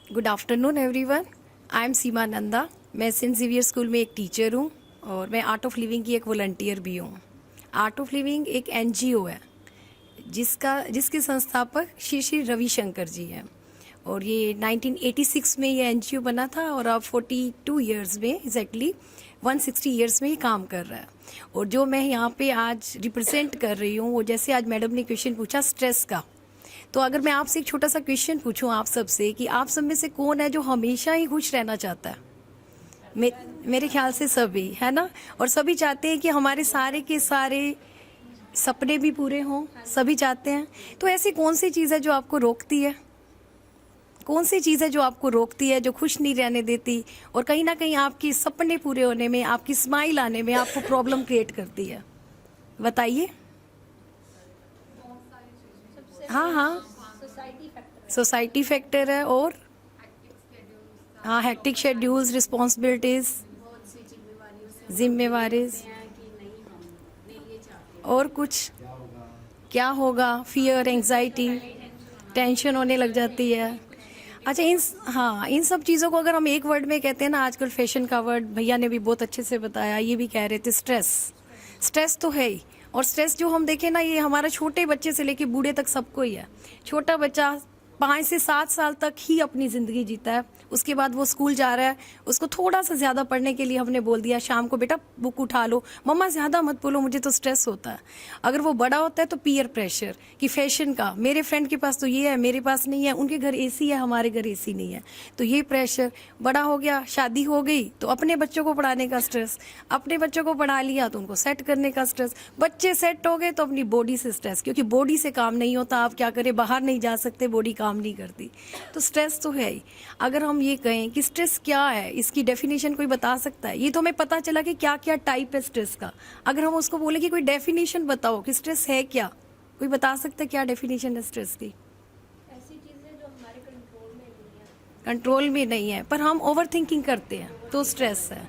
Good afternoon everyone. I am Seema Nanda. मैं Saint Xavier school में एक टीचर हूँ और मैं आर्ट ऑफ लिविंग की एक वॉलंटियर भी हूँ। आर्ट ऑफ लिविंग एक एनजीओ है जिसके संस्थापक श्री श्री रविशंकर जी हैं और ये 1986 में ये एनजीओ बना था और अब 42 इयर्स में एग्जैक्टली 160 इयर्स में ये काम कर रहा है। और जो मैं यहाँ पे आज रिप्रेजेंट कर रही हूँ वो जैसे आज मैडम ने क्वेश्चन पूछा स्ट्रेस का, तो अगर मैं आपसे एक छोटा सा क्वेश्चन पूछूं आप सबसे कि आप सब में से कौन है जो हमेशा ही खुश रहना चाहता है? मेरे ख्याल से सभी, है ना। और सभी चाहते हैं कि हमारे सारे के सारे सपने भी पूरे हों, सभी चाहते हैं। तो ऐसी कौन सी चीज़ है जो आपको रोकती है? कौन सी चीज़ है जो आपको रोकती है, जो खुश नहीं रहने देती और कहीं ना कहीं आपके सपने पूरे होने में, आपकी स्माइल आने में आपको प्रॉब्लम क्रिएट करती है? बताइए। हाँ हाँ, सोसाइटी फैक्टर है और हाँ, हेक्टिक शेड्यूल्स, रिस्पॉन्सिबिलिटीज, जिम्मेवारी और कुछ क्या होगा, फियर, एंजाइटी, टेंशन होने लग जाती है। अच्छा, इन सब चीज़ों को अगर हम एक वर्ड में कहते हैं ना, आजकल फैशन का वर्ड भैया ने भी बहुत अच्छे से बताया, ये भी कह रहे थे स्ट्रेस। स्ट्रेस तो है ही। और स्ट्रेस जो हम देखें ना, ये हमारा छोटे बच्चे से लेके बूढ़े तक सबको ही है। छोटा बच्चा 5 से 7 साल तक ही अपनी ज़िंदगी जीता है, उसके बाद वो स्कूल जा रहा है, उसको थोड़ा सा ज़्यादा पढ़ने के लिए हमने बोल दिया शाम को बेटा बुक उठा लो, मम्मा ज़्यादा मत बोलो मुझे तो स्ट्रेस होता है। अगर वो बड़ा होता है तो पीयर प्रेशर कि फैशन का, मेरे फ्रेंड के पास तो ये है मेरे पास नहीं है, उनके घर एसी है हमारे घर एसी नहीं है, तो ये प्रेशर। बड़ा हो गया, शादी हो गई तो अपने बच्चों को पढ़ाने का स्ट्रेस, अपने बच्चों को पढ़ा लिया तो उनको सेट करने का स्ट्रेस, बच्चे सेट हो गए तो अपनी बॉडी से स्ट्रेस, क्योंकि बॉडी से काम नहीं होता, आप क्या करें, बाहर नहीं जा सकते, बॉडी काम नहीं करती, तो स्ट्रेस तो है ही। अगर हम ये कहें कि स्ट्रेस क्या है, इसकी डेफिनेशन कोई बता सकता है? ये तो हमें पता चला कि क्या क्या टाइप है स्ट्रेस का। अगर हम उसको बोले कि कोई डेफिनेशन बताओ कि स्ट्रेस है क्या, कोई बता सकता है क्या डेफिनेशन है स्ट्रेस की? ऐसी चीजें जो हमारे कंट्रोल में नहीं है। कंट्रोल में नहीं है पर हम ओवर थिंकिंग करते हैं तो स्ट्रेस है।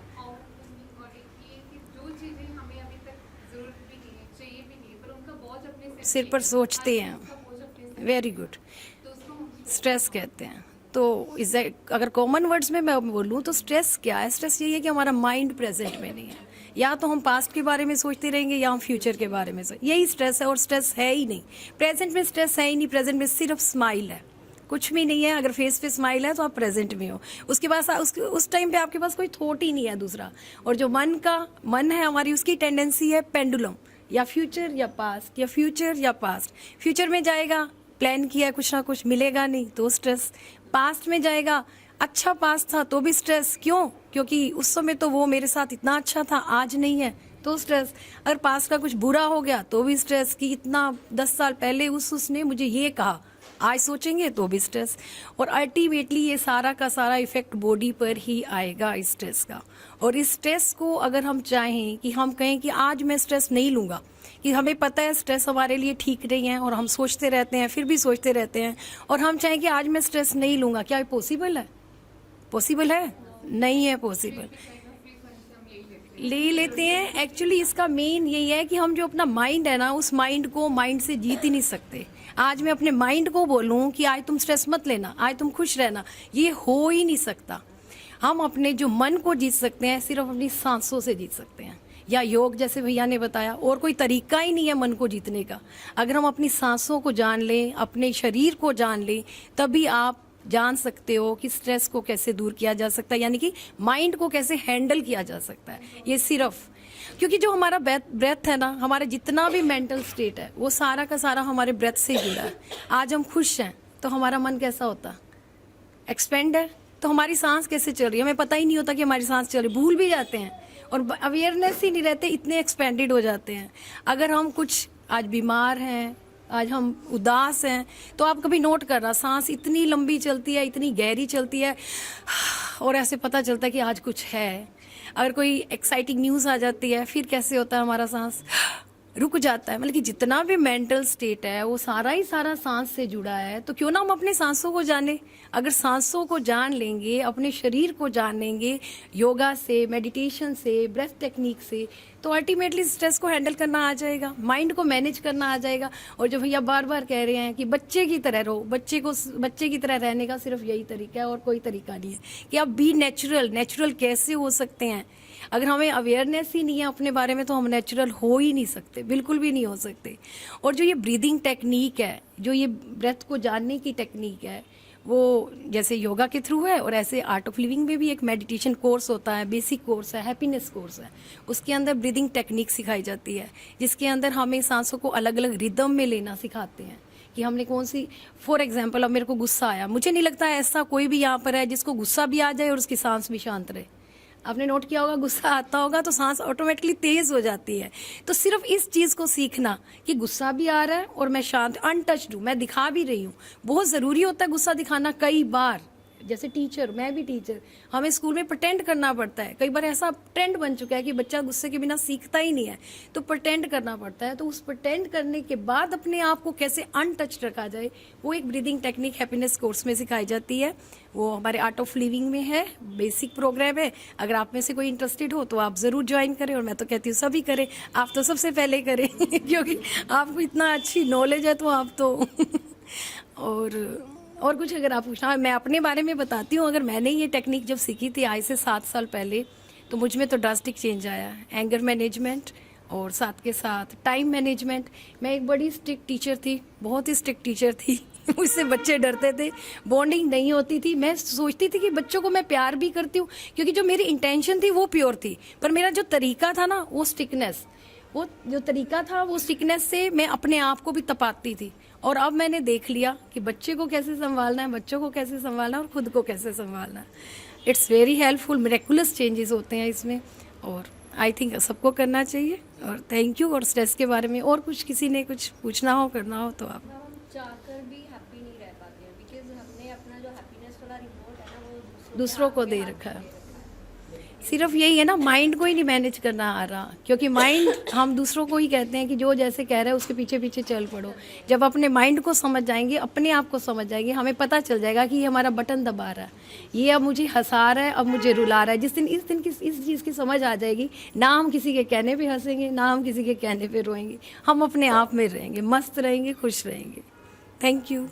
सिर पर सोचते हैं, वेरी गुड, स्ट्रेस कहते हैं। तो अगर कॉमन वर्ड्स में मैं बोलूँ तो स्ट्रेस क्या है? स्ट्रेस यही है कि हमारा माइंड प्रेजेंट में नहीं है, या तो हम पास्ट के बारे में सोचते रहेंगे या हम फ्यूचर के बारे में यही स्ट्रेस है। और स्ट्रेस है ही नहीं, प्रेजेंट में स्ट्रेस है ही नहीं, प्रेजेंट में सिर्फ स्माइल है, कुछ भी नहीं है। अगर फेस पे स्माइल है तो आप प्रेजेंट में हो, उसके पास उस टाइम पे आपके पास कोई थॉट ही नहीं है दूसरा। और जो मन है हमारी, उसकी टेंडेंसी है पेंडुलम, या फ्यूचर या पास्ट, या फ्यूचर या पास्ट। फ्यूचर में जाएगा, प्लान किया कुछ ना कुछ मिलेगा नहीं तो स्ट्रेस। पास्ट में जाएगा, अच्छा पास्ट था तो भी स्ट्रेस, क्यों? क्योंकि उस समय तो वो मेरे साथ इतना अच्छा था, आज नहीं है तो स्ट्रेस। अगर पास्ट का कुछ बुरा हो गया तो भी स्ट्रेस कि इतना 10 साल पहले उसने मुझे ये कहा, आज सोचेंगे तो भी स्ट्रेस। और अल्टीमेटली ये सारा का सारा इफेक्ट बॉडी पर ही आएगा इस स्ट्रेस का। और इस स्ट्रेस को अगर हम चाहें कि हम कहें कि आज मैं स्ट्रेस नहीं लूँगा, कि हमें पता है स्ट्रेस हमारे लिए ठीक नहीं है और हम सोचते रहते हैं, फिर भी सोचते रहते हैं, और हम चाहें कि आज मैं स्ट्रेस नहीं लूँगा, क्या ये पॉसिबल है? पॉसिबल है? नहीं है पॉसिबल। ले लेते हैं। एक्चुअली इसका मेन यही है कि हम जो अपना माइंड है ना, उस माइंड को माइंड से जीत ही नहीं सकते। आज मैं अपने माइंड को बोलूं कि आज तुम स्ट्रेस मत लेना, आज तुम खुश रहना, ये हो ही नहीं सकता। हम अपने जो मन को जीत सकते हैं सिर्फ अपनी सांसों से जीत सकते हैं, या योग जैसे भैया ने बताया, और कोई तरीका ही नहीं है मन को जीतने का। अगर हम अपनी सांसों को जान लें, अपने शरीर को जान लें, तभी आप जान सकते हो कि स्ट्रेस को कैसे दूर किया जा सकता है, यानी कि माइंड को कैसे हैंडल किया जा सकता है। ये सिर्फ क्योंकि जो हमारा ब्रेथ है ना, हमारा जितना भी मेंटल स्टेट है वो सारा का सारा हमारे ब्रेथ से जुड़ा है। आज हम खुश हैं तो हमारा मन कैसा होता? एक्सपेंड है। तो हमारी सांस कैसे चल रही है हमें पता ही नहीं होता कि हमारी सांस चल रही, भूल भी जाते हैं और अवेयरनेस ही नहीं रहते, इतने एक्सपेंडेड हो जाते हैं। अगर हम कुछ आज बीमार हैं, आज हम उदास हैं, तो आप कभी नोट करना, सांस इतनी लंबी चलती है, इतनी गहरी चलती है, और ऐसे पता चलता है कि आज कुछ है। अगर कोई एक्साइटिंग न्यूज़ आ जाती है, फिर कैसे होता है हमारा सांस, रुक जाता है। मतलब कि जितना भी मेंटल स्टेट है वो सारा ही सारा सांस से जुड़ा है। तो क्यों ना हम अपने सांसों को जाने। अगर सांसों को जान लेंगे, अपने शरीर को जान लेंगे योगा से, मेडिटेशन से, ब्रेथ टेक्निक से, तो अल्टीमेटली स्ट्रेस को हैंडल करना आ जाएगा, माइंड को मैनेज करना आ जाएगा। और जो भैया बार बार कह रहे हैं कि बच्चे की तरह रहो, बच्चे की तरह रहने का सिर्फ यही तरीका है और कोई तरीका नहीं है कि आप बी नेचुरल कैसे हो सकते हैं। अगर हमें अवेयरनेस ही नहीं है अपने बारे में तो हम नेचुरल हो ही नहीं सकते, बिल्कुल भी नहीं हो सकते। और जो ये ब्रीदिंग टेक्निक है, जो ये ब्रेथ को जानने की टेक्निक है, वो जैसे योगा के थ्रू है और ऐसे आर्ट ऑफ लिविंग में भी एक मेडिटेशन कोर्स होता है, बेसिक कोर्स है, हैप्पीनेस कोर्स है। उसके अंदर ब्रीदिंग टेक्निक सिखाई जाती है, जिसके अंदर हमें सांसों को अलग अलग रिदम में लेना सिखाते हैं कि हमने कौन सी। फॉर एग्जाम्पल, अब मेरे को गुस्सा आया, मुझे नहीं लगता ऐसा कोई भी यहाँ पर है जिसको गुस्सा भी आ जाए और उसकी सांस भी शांत रहे। आपने नोट किया होगा, गुस्सा आता होगा तो सांस ऑटोमेटिकली तेज हो जाती है। तो सिर्फ इस चीज को सीखना कि गुस्सा भी आ रहा है और मैं शांत अनटच्ड हूं, मैं दिखा भी रही हूँ। बहुत जरूरी होता है गुस्सा दिखाना कई बार। जैसे टीचर, मैं भी टीचर, हमें स्कूल में प्रटेंड करना पड़ता है। कई बार ऐसा ट्रेंड बन चुका है कि बच्चा गुस्से के बिना सीखता ही नहीं है, तो प्रटेंड करना पड़ता है। तो उस प्रटेंड करने के बाद अपने आप को कैसे अनटच्ड रखा जाए, वो एक ब्रीदिंग टेक्निक हैप्पीनेस कोर्स में सिखाई जाती है। वो हमारे आर्ट ऑफ लिविंग में है, बेसिक प्रोग्राम है। अगर आप में से कोई इंटरेस्टेड हो तो आप ज़रूर ज्वाइन करें, और मैं तो कहती हूँ सभी करें। आप तो सबसे पहले करें क्योंकि आपको इतना अच्छी नॉलेज है तो आप तो और कुछ अगर आप पूछना, मैं अपने बारे में बताती हूँ। अगर मैंने ये टेक्निक जब सीखी थी आज से 7 साल पहले, तो मुझ में तो ड्रास्टिक चेंज आया। एंगर मैनेजमेंट और साथ के साथ टाइम मैनेजमेंट। मैं एक बड़ी स्ट्रिक्ट टीचर थी, बहुत ही स्ट्रिक्ट टीचर थी मुझसे बच्चे डरते थे, बॉन्डिंग नहीं होती थी। मैं सोचती थी कि बच्चों को मैं प्यार भी करती हूँ, क्योंकि जो मेरी इंटेंशन थी वो प्योर थी, पर मेरा जो तरीका था ना, वो स्टिकनेस, वो जो तरीका था वो स्टिकनेस से मैं अपने आप को भी तपाती थी। और अब मैंने देख लिया कि बच्चे को कैसे संभालना है, बच्चों को कैसे संभालना है और खुद को कैसे संभालना है। It's very helpful, miraculous changes होते हैं इसमें, और आई थिंक सबको करना चाहिए। और थैंक यू। और स्ट्रेस के बारे में और कुछ किसी ने कुछ पूछना हो, करना हो तो आप। हम चाहकर भी हैप्पी नहीं रह पाते हैं, बिकॉज हमने अपना जो हैप्पीनेस वाला रिमोट है ना वो दूसरों को दे रखा है। सिर्फ यही है ना, माइंड को ही नहीं मैनेज करना आ रहा, क्योंकि माइंड, हम दूसरों को ही कहते हैं कि जो जैसे कह रहे हैं उसके पीछे पीछे चल पड़ो। जब अपने माइंड को समझ जाएंगे, अपने आप को समझ जाएंगे, हमें पता चल जाएगा कि ये हमारा बटन दबा रहा है, ये अब मुझे हंसा रहा है, अब मुझे रुला रहा है। जिस दिन इस चीज़ की समझ आ जाएगी, ना हम किसी के कहने पे हंसेंगे, ना हम किसी के कहने पे रोएंगे, हम अपने आप में रहेंगे, मस्त रहेंगे, खुश रहेंगे। Thank you.